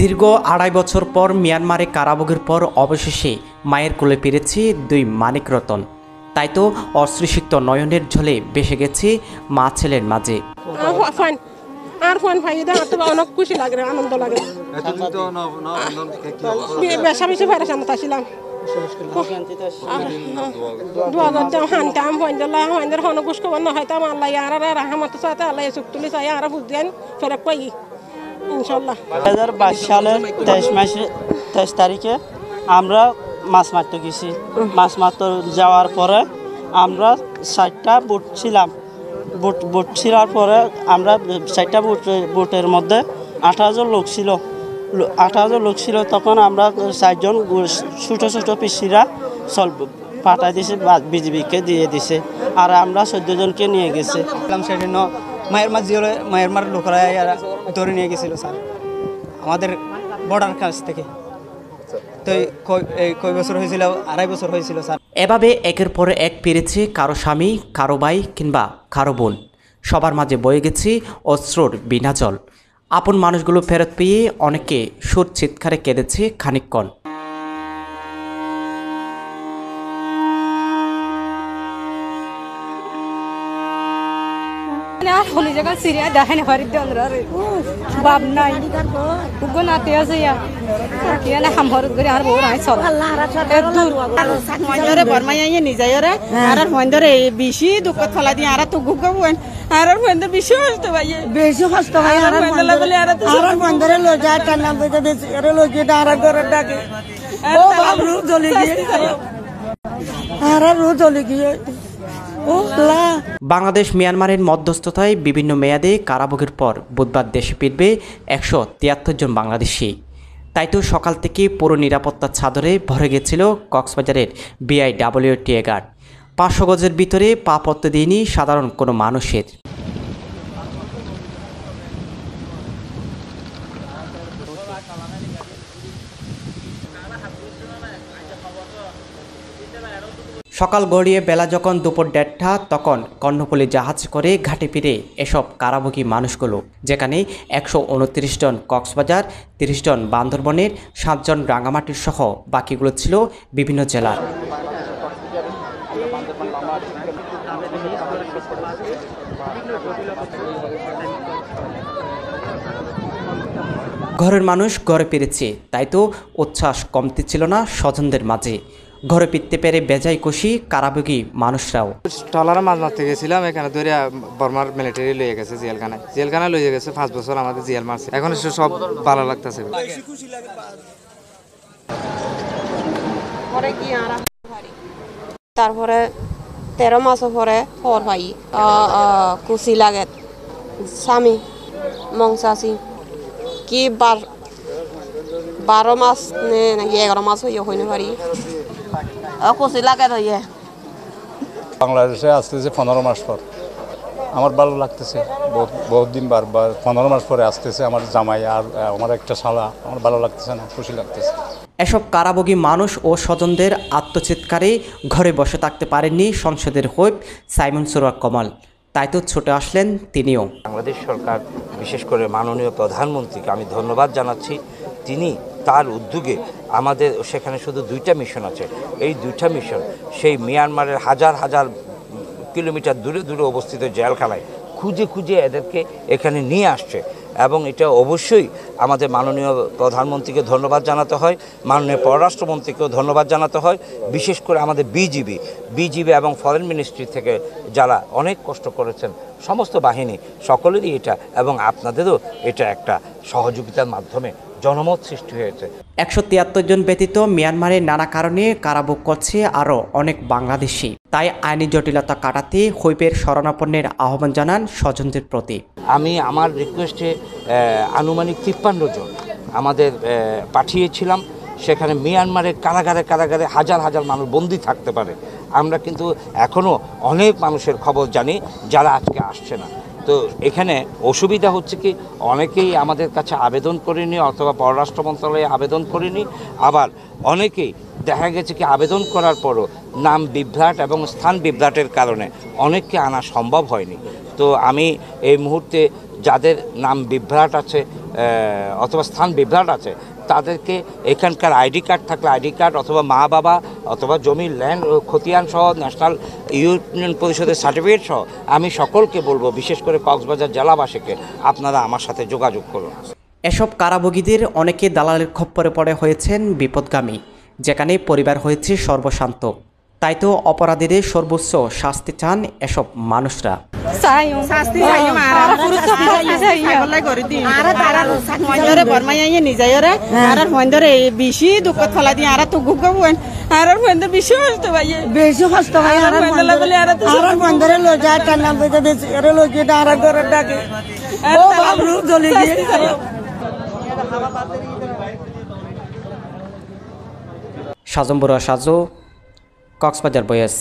দীর্ঘ ২.৫ বছর পর মিয়ানমারে কারাভোগের পর অবশেষে মায়ের কোলে ফিরেছে দুই মানিক রতন। তাই তো অশ্রুসিক্ত নয়নের ঝলে ভেসে গেছে মা ছেলের মাঝে। অনেক খুশি লাগে, আনন্দ লাগে। বেশি ছিলাম ইনশাল্লাহ। 2022 সালের 23 তারিখে আমরা মাছ মারতে গেছি। মাছ মারতে যাওয়ার পরে আমরা 60টা বোট ছিলাম। বোট ছিলার পরে আমরা 60টা বোটের মধ্যে 18জন লোক ছিল। 18জন লোক ছিল। তখন আমরা 4জন ছোটো ছোটো পিসিরা পাঠাই দিছে, বিজিবিকে দিয়ে দিছে। আর আমরা 14 জনকে নিয়ে গেছি। সেজন্য মায়ের লোকেরা ধরে নিয়ে গেছিল স্যার আমাদের বর্ডার কাছ থেকে। তো কয় বছর হয়েছিল? 2.5 বছর হয়েছিল স্যার। এভাবে একের পর এক পেরেছে কারো স্বামী, কারো ভাই কিংবা কারো বোন। সবার মাঝে বয়ে গেছে অশ্রুর বিনা জল। আপন মানুষগুলো ফেরত পেয়ে অনেকে সুর চিৎকারে কেঁদেছে খানিকক্ষণ। হলি জায়গা সিরিয়া দেখেন হরিদ বাপ নাই উগো নাতে আছে ইয়ানে হামহরত করে আর বউ নাই চল মন্দরে বর্মাইয়ে নিজায়রে আর মন্দরে বেশি দুঃখ ফলা দি আর তো গুগবুন আর মন্দর বেশি কষ্ট ভাই, বেশি কষ্ট ভাই। আর মন্দলে বলে আর মন্দরে লো যায় কান্না বেজে বেশি আরে লো যে আর ঘরে ডাকে ও বাপ রু চলে গিয়ে আর রু চলে গিয়ে। বাংলাদেশ মিয়ানমারের মধ্যস্থতায় বিভিন্ন মেয়াদে কারাভোগের পর বুধবার দেশে ফিরবে 173 জন বাংলাদেশি। তাই তো সকাল থেকে পুরো নিরাপত্তার চাদরে ভরে গেছিল কক্সবাজারের BIWTA গার্ড। 500 গজের ভিতরে পা পড়তে দেয়নি সাধারণ কোনো মানুষের। সকাল গড়িয়ে বেলা যখন দুপুর 1:30 তখন কর্ণফুলী জাহাজ করে ঘাটে ফিরে এসব কারাভোগী মানুষগুলো, যেখানে 129 জন কক্সবাজার, 30 জন বান্দরবনের, 7 জন রাঙামাটির সহ বাকিগুলো ছিল বিভিন্ন জেলার। ঘরের মানুষ ঘরে ফিরেছে, তাই তো উচ্ছ্বাস কমতি ছিল না স্বজনদের মাঝে। ঘরে ফিরতে পেরে বেজায় খুশি কারাভোগী মানুষরাও। ট্রলারে মাছ মারতে গেছিলাম, এখানে ধরে বর্মার মিলিটারি লইয়ে গেছে জেলখানায় লইয়ে গেছে। 5 বছর আমাদের জেল মারছে। এখন সব ভালো লাগতেছে। তারপরে 13 মাস পরে হর ভাই খুশি লাগে। স্বামী মংসাসি কি 12 মাস নাকি 11 মাস হইতে পারি খুশি লাগে। বাংলাদেশে আসতেছে 15 মাস পর। আমার ভালো লাগতেছে, বহুত দিন বারবার 15 মাস পরে আসতেছে আমার জামাই আর আমার একটা শালা। আমার ভালো লাগতেছে না, খুশি লাগতেছে। এসব কারাভোগী মানুষ ও স্বজনদের আত্মচিৎকারে ঘরে বসে থাকতে পারেননি সংসদের হুইপ সাইমন সুরা কমাল। তাই তো ছুটে আসলেন তিনিও। বাংলাদেশ সরকার, বিশেষ করে মাননীয় প্রধানমন্ত্রীকে আমি ধন্যবাদ জানাচ্ছি। তিনি তার উদ্যোগে আমাদের সেখানে শুধু 2টা মিশন আছে। এই 2টা মিশন সেই মিয়ানমারের হাজার হাজার কিলোমিটার দূরে দূরে অবস্থিত জেলখানায় খুঁজে খুঁজে এদেরকে এখানে নিয়ে আসছে। এবং এটা অবশ্যই আমাদের মাননীয় প্রধানমন্ত্রীকে ধন্যবাদ জানাতে হয়, মাননীয় পররাষ্ট্রমন্ত্রীকেও ধন্যবাদ জানাতে হয়। বিশেষ করে আমাদের বিজিবি এবং ফরেন মিনিস্ট্রি থেকে যারা অনেক কষ্ট করেছেন, সমস্ত বাহিনী সকলেরই এটা, এবং আপনাদেরও এটা একটা সহযোগিতার মাধ্যমে জনমত সৃষ্টি হয়েছে। 173 জন ব্যতীত মিয়ানমারে নানা কারণে কারাভোগ করছে আরও অনেক বাংলাদেশি। তাই আইনি জটিলতা কাটাতে হুইপের শরণাপন্নের আহ্বান জানান স্বজনদের প্রতি। আমি আমার রিকোয়েস্টে আনুমানিক 53 জন আমাদের পাঠিয়েছিলাম। সেখানে মিয়ানমারের কারাগারে হাজার হাজার মানুষ বন্দী থাকতে পারে। আমরা কিন্তু এখনও অনেক মানুষের খবর জানি যারা আজকে আসছে না। তো এখানে অসুবিধা হচ্ছে কি, অনেকেই আমাদের কাছে আবেদন করেনি অথবা পররাষ্ট্র মন্ত্রণালয়ে আবেদন করেনি। আবার অনেকেই দেখা গেছে কি আবেদন করার পরও নাম বিভ্রাট এবং স্থান বিভ্রাটের কারণে অনেককে আনা সম্ভব হয়নি। তো আমি এই মুহূর্তে যাদের নাম বিভ্রাট আছে অথবা স্থান বিভ্রাট আছে তাদেরকে এখানকার আইডি কার্ড থাকলে আইডি কার্ড অথবা মা বাবা অথবা জমির ল্যান্ড খতিয়ান সহ ন্যাশনাল ইউনিয়ন পরিষদের সার্টিফিকেট সহ আমি সকলকে বলবো, বিশেষ করে কক্সবাজার জেলাবাসীকে, আপনারা আমার সাথে যোগাযোগ করুন। এসব কারাভোগীদের অনেকে দালালের খপ্পরে পড়ে হয়েছেন বিপদগামী, যেখানে পরিবার হয়েছে সর্বশান্ত। তাই তো অপরাধীদের সর্বোচ্চ শাস্তি চান এসব মানুষরা। শাস্তি চাইও আর ছাগলাই করে দিই আর মন্দরে বর্মাইয়ে নিজেরে আর মন্দরে বেশি দুঃখ ফলা দি আর তো গুগবুন আর মন্দর বেশি কষ্ট পাইয়ে বেশি কষ্ট পাই আর মন্দলে বলে আর মন্দরে লো যায় কান্না বেজে দেছে আর লো কি আর করে ডাকে ও বাবু চলে গিয়ে সাজম বড়ুয়া সাজু, কক্সবাজার ভয়েস।